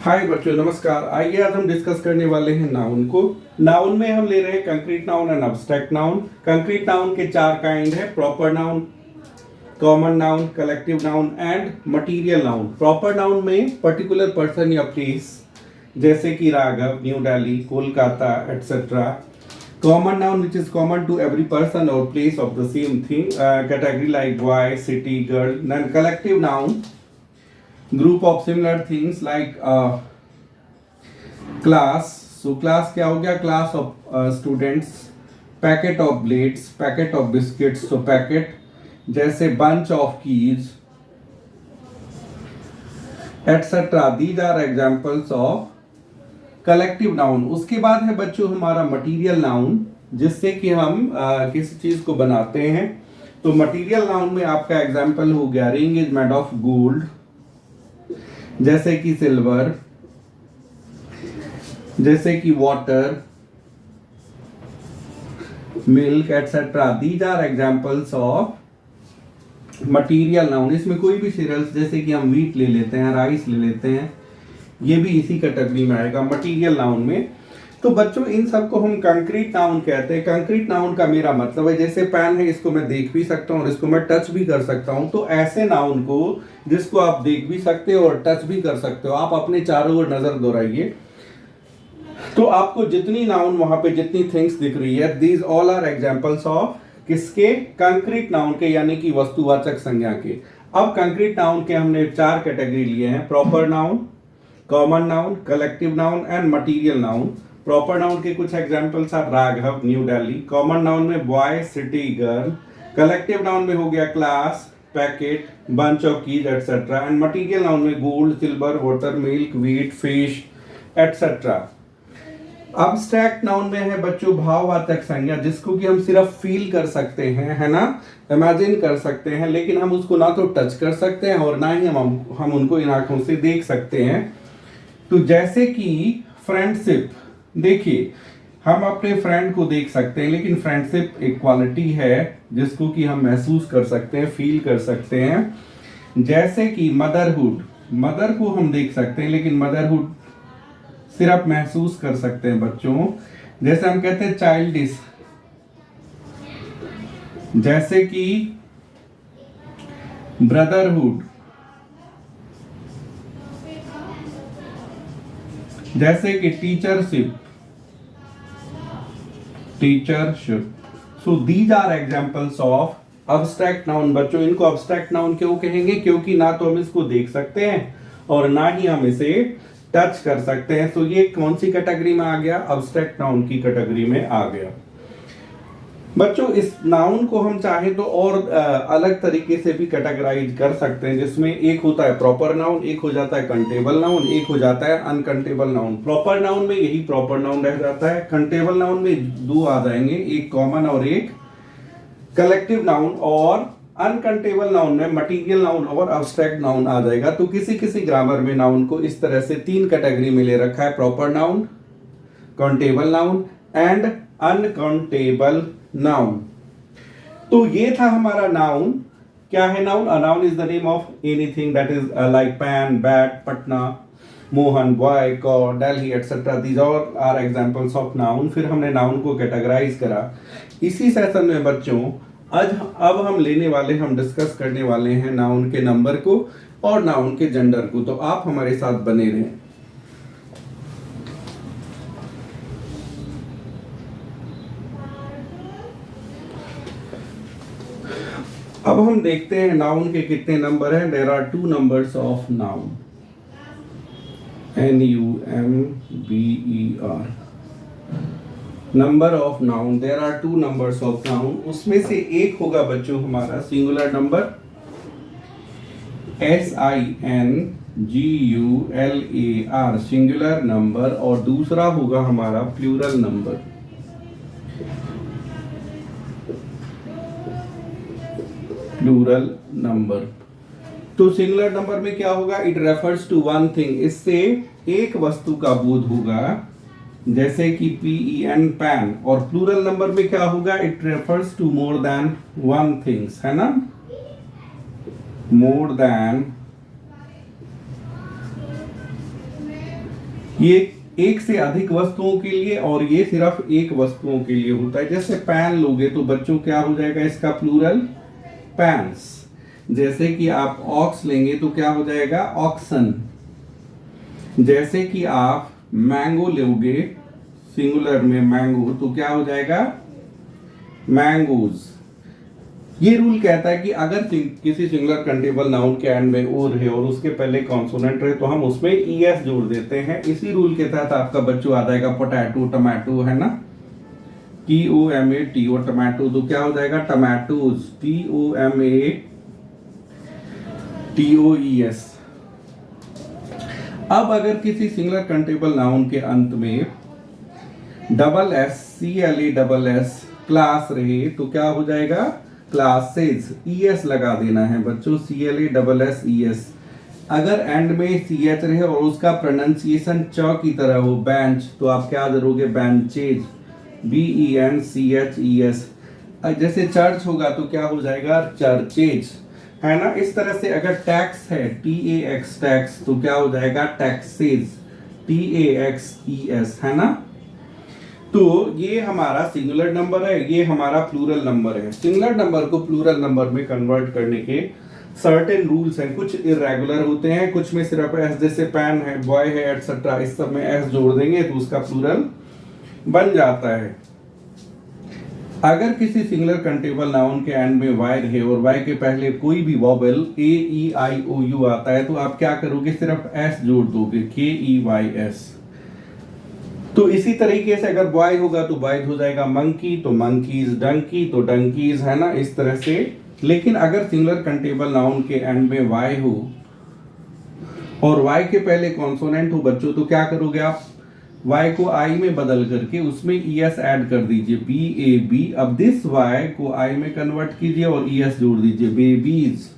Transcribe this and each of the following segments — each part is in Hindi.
हाय बच्चों, नमस्कार। आइए आज हम डिस्कस करने वाले हैं नाउन को। नाउन में हम ले रहे हैं concrete noun and abstract noun. Concrete noun के चार काइंड है: proper noun, common noun, collective noun and material noun. Proper noun में पर्टिकुलर पर्सन या प्लेस, जैसे कि Raghav, New Delhi, Kolkata etcetera. Common noun which is common to every person और place of the same thing, category like boy, city, girl. Then collective noun, group of similar things like class. So class क्या हो गया? Class of students. Packet of blades, packet of biscuits. So packet, जैसे bunch of keys etc. These are examples of collective noun. उसके बाद है बच्चों हमारा material noun, जिससे कि हम किसी चीज को बनाते हैं। तो material noun में आपका एग्जाम्पल हो गया ring is made of gold, जैसे कि सिल्वर, जैसे कि water, milk etcetera. These are examples of material noun. इसमें कोई भी सीरियल्स, जैसे कि हम वीट ले लेते हैं, राइस ले लेते हैं, ये भी इसी कैटेगरी में आएगा मटीरियल नाउन में। तो बच्चों इन सबको हम कंक्रीट नाउन कहते हैं। कंक्रीट नाउन का मेरा मतलब है, जैसे पेन है, इसको मैं देख भी सकता हूँ और इसको मैं टच भी कर सकता हूँ। तो ऐसे नाउन को जिसको आप देख भी सकते हो और टच भी कर सकते हो, आप अपने चारों ओर नजर दौड़ाइए तो आपको जितनी नाउन वहां पे जितनी थिंग्स दिख रही है, these all are examples of किसके? कंक्रीट नाउन के, यानी कि वस्तुवाचक संज्ञा के। अब कंक्रीट नाउन के हमने चार कैटेगरी लिए हैं: proper noun, common noun, collective noun and material noun. Proper noun के कुछ examples are Raghav, New Delhi. Common noun में boy, city, girl. Collective noun में हो गया class, packet, bunch of keys etcetera. And material noun में gold, silver, water, milk, wheat, fish etcetera. Abstract noun में है बच्चों भाववाचक संज्ञा, जिसको कि हम सिर्फ फील कर सकते हैं, है ना, इमेजिन कर सकते हैं, लेकिन हम उसको ना तो टच कर सकते हैं और ना ही हम उनको इन आंखों से देख सकते हैं। तो जैसे कि फ्रेंडशिप, देखिए हम अपने फ्रेंड को देख सकते हैं, लेकिन फ्रेंडशिप एक क्वालिटी है जिसको कि हम महसूस कर सकते हैं, फील कर सकते हैं। जैसे कि मदरहुड, मदर को हम देख सकते हैं, लेकिन मदरहुड सिर्फ महसूस कर सकते हैं बच्चों। जैसे हम कहते हैं चाइल्डिश, जैसे कि ब्रदरहुड, जैसे कि teachership, teachership. So these are examples of abstract noun. बच्चों इनको अब्स्ट्रैक्ट नाउन क्यों कहेंगे? क्योंकि ना तो हम इसको देख सकते हैं और ना ही हम इसे टच कर सकते हैं। तो ये कौन सी कैटेगरी में आ गया? अब्स्ट्रैक्ट नाउन की कैटेगरी में आ गया। बच्चों इस नाउन को हम चाहे तो और अलग तरीके से भी कैटेगराइज कर सकते हैं, जिसमें एक होता है प्रॉपर नाउन, एक हो जाता है कंटेबल नाउन, एक हो जाता है अनकंटेबल नाउन। प्रॉपर नाउन में यही प्रॉपर नाउन रह जाता है। कंटेबल नाउन में दो आ जाएंगे, एक कॉमन और एक कलेक्टिव नाउन। और अनकंटेबल नाउन में मटीरियल नाउन और अब्स्ट्रैक्ट नाउन आ जाएगा। तो किसी किसी ग्रामर में नाउन को इस तरह से तीन कैटेगरी में ले रखा है: proper noun, countable noun and uncountable noun. तो ये था हमारा नाउन। क्या है noun? A noun is the name of anything that is like pen, bat, Patna, Mohan, boy, cow, Delhi etcetera. These all are examples of noun. फिर हमने नाउन को कैटेगराइज करा। इसी सेशन में बच्चों अब हम लेने वाले, हम डिस्कस करने वाले हैं नाउन के नंबर को और नाउन के जेंडर को। तो आप हमारे साथ बने रहें। अब हम देखते हैं नाउन के कितने नंबर हैं। There are two numbers of noun, NUMBER। Number of noun, there are two numbers of noun. उसमें से एक होगा बच्चों हमारा singular number SINGULAR, singular number, और दूसरा होगा हमारा प्लूरल नंबर। Plural number. तो सिंगुलर नंबर में क्या होगा? It refers to one thing, इससे एक वस्तु का बोध होगा, जैसे कि PEN, पैन। और प्लूरल नंबर में क्या होगा? It refers to more than one things, है ना, मोर देन ये एक से अधिक वस्तुओं के लिए और ये सिर्फ एक वस्तुओं के लिए होता है। जैसे पैन लोगे तो बच्चों क्या हो जाएगा इसका प्लूरल, पैन्स। जैसे कि आप ऑक्स लेंगे तो क्या हो जाएगा, ऑक्सन। जैसे कि आप मैंगो लोगे सिंगुलर में मैंगो तो क्या हो जाएगा, मैंगोज। ये रूल कहता है कि अगर किसी सिंगुलर कंटेबल नाउन के एंड में ओ रहे और उसके पहले कॉन्सोनेंट रहे तो हम उसमें ईएस जोड़ देते हैं। इसी रूल के तहत आपका बच्चों आ जाएगा पोटैटो, टमाटो, है ना, TOMATO टमाटो, तो क्या हो जाएगा टमाटोज, TOMATOES। अब अगर किसी सिंगुलर कंटेबल नाउन के अंत में डबल एस, CLASS क्लास रहे तो क्या हो जाएगा, क्लासेस। ES लगा देना है बच्चों, CLASSES। अगर एंड में CH रहे और उसका प्रोनाउंसिएशन च की तरह हो, बेंच, तो आप क्या करोगे, बेंचेज, BENCHES। जैसे चर्च होगा तो क्या हो जाएगा, चर्चेज, है ना। इस तरह से अगर टैक्स है, TAX टैक्स, तो क्या हो जाएगा, टैक्सेज, TAXES, है ना। तो ये हमारा सिंगुलर नंबर है, ये हमारा प्लूरल नंबर है। सिंगुलर नंबर को प्लूरल नंबर में कन्वर्ट करने के सर्टेन रूल्स हैं। कुछ इरेगुलर होते हैं, कुछ में सिर्फ एस, जैसे पैन है, बॉय है, एटसेट्रा, इस सब में एस जोड़ देंगे तो उसका प्लूरल बन जाता है। अगर किसी सिंगुलर कंटेबल नाउन के एंड में वाई रहे और वाई के पहले कोई भी वॉवेल AEIOU आता है तो आप क्या करोगे, सिर्फ एस जोड़ दोगे, KEYS। तो इसी तरीके से अगर बॉय होगा तो बॉय हो जाएगा मंकी, तो मंकीज, डंकी तो डंकीज, है ना, इस तरह से। लेकिन अगर सिंगुलर कंटेबल नाउन के एंड में वाई हो और वाई के पहले कॉन्सोनेंट हो बच्चों, तो क्या करोगे आप, वाई को आई में बदल करके उसमें ES ऐड कर दीजिए, BAB। अब दिस वाई को आई में कन्वर्ट कीजिए और ES जोड़ दीजिए, बेबीज।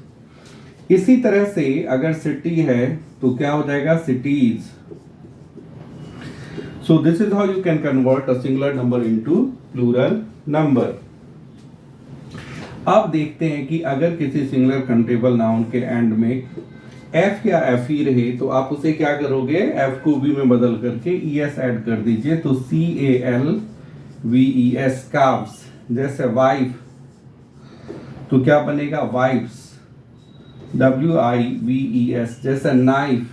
इसी तरह से अगर सिटी है तो क्या हो जाएगा, cities. So this is how you can convert a singular number into plural number. अब देखते हैं कि अगर किसी सिंगुलर कंटेबल नाउन के एंड में F या FE रहे तो आप उसे क्या करोगे, F को V में बदल करके ES ऐड कर दीजिए, तो CALVES, calves। जैसे वाइफ तो क्या बनेगा, वाइफ्स, WIVES। जैसे नाइफ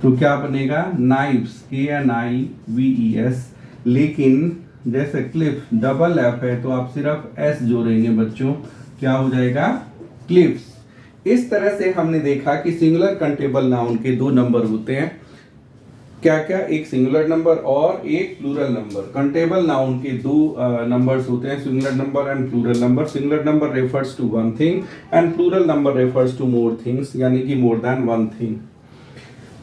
तो क्या बनेगा, नाइफ्स, KNIVES। लेकिन जैसे क्लिफ, डबल F है तो आप सिर्फ S जोड़ेंगे बच्चों, क्या हो जाएगा, क्लिफ्स। इस तरह से हमने देखा कि सिंगुलर कंटेबल नाउन के दो नंबर होते हैं, क्या क्या, एक सिंगुलर नंबर और एक प्लूरल नंबर। कंटेबल नाउन के दो नंबर्स होते हैं, singular number and plural number. Singular number refers to one thing and plural number refers to more things, यानी कि मोर देन वन थिंग।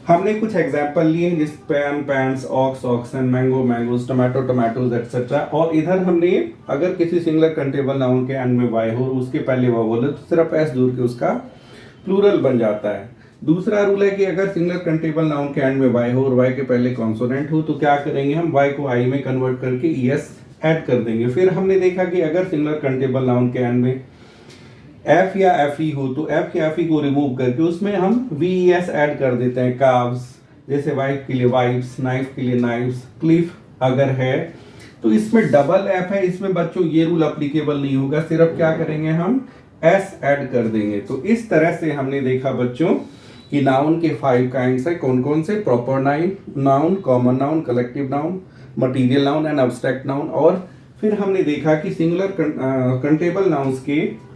हमने कुछ एग्जाम्पल लिए जिस pen, pens, ox, oxen, mango, mangoes, tomato, tomatoes, etcetera. और इधर हमने अगर किसी सिंगुलर कंटेबल नाउन के एंड में वाई हो और उसके पहले वॉवेल है तो सिर्फ एस जोड़ के उसका प्लूरल बन जाता है। दूसरा रूल है कि अगर सिंगुलर कंटेबल नाउन के एंड में वाई हो और वाई के पहले कॉन्सोनेंट हो तो क्या करेंगे, हम वाई को आई में कन्वर्ट करके ES ऐड कर देंगे। फिर हमने देखा कि अगर सिंगुलर कंटेबल नाउन के एंड में F या FE हो तो F या FE को रिमूव करके उसमें हम VES ऐड कर देते हैं, काव्स। जैसे वाइफ के लिए वाइफ्स, नाइफ के लिए नाइफ्स, क्लिफ अगर है तो इसमें डबल F है, इसमें बच्चों ये रूल अप्लीकेबल नहीं होगा, सिर्फ क्या करेंगे, हम S ऐड कर देंगे। तो इस तरह से हमने देखा बच्चों कि नाउन के 5 काइंड्स है, कौन कौन से, proper noun, common noun, collective noun, material noun and abstract noun. और फिर हमने देखा कि सिंगुलर कंटेबल नाउन्स के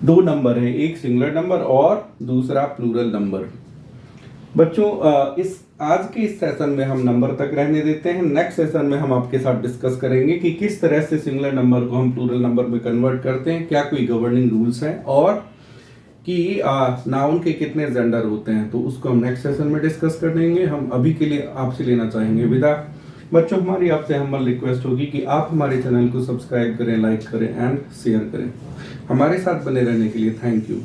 दो नंबर है, एक सिंगुलर नंबर और दूसरा प्लूरल नंबर। बच्चों इस आज के इस सेशन में हम नंबर तक रहने देते हैं। नेक्स्ट सेशन में हम आपके साथ डिस्कस करेंगे कि किस तरह से सिंगुलर नंबर को हम प्लूरल नंबर में कन्वर्ट करते हैं, क्या कोई गवर्निंग रूल्स हैं, और कि नाउन के कितने जेंडर होते हैं, तो उसको हम नेक्स्ट सेशन में डिस्कस कर लेंगे। हम अभी के लिए आपसे लेना चाहेंगे विदा। बच्चों हमारी आपसे हम्बल रिक्वेस्ट होगी कि आप हमारे चैनल को सब्सक्राइब करें, लाइक करें एंड शेयर करें। हमारे साथ बने रहने के लिए थैंक यू।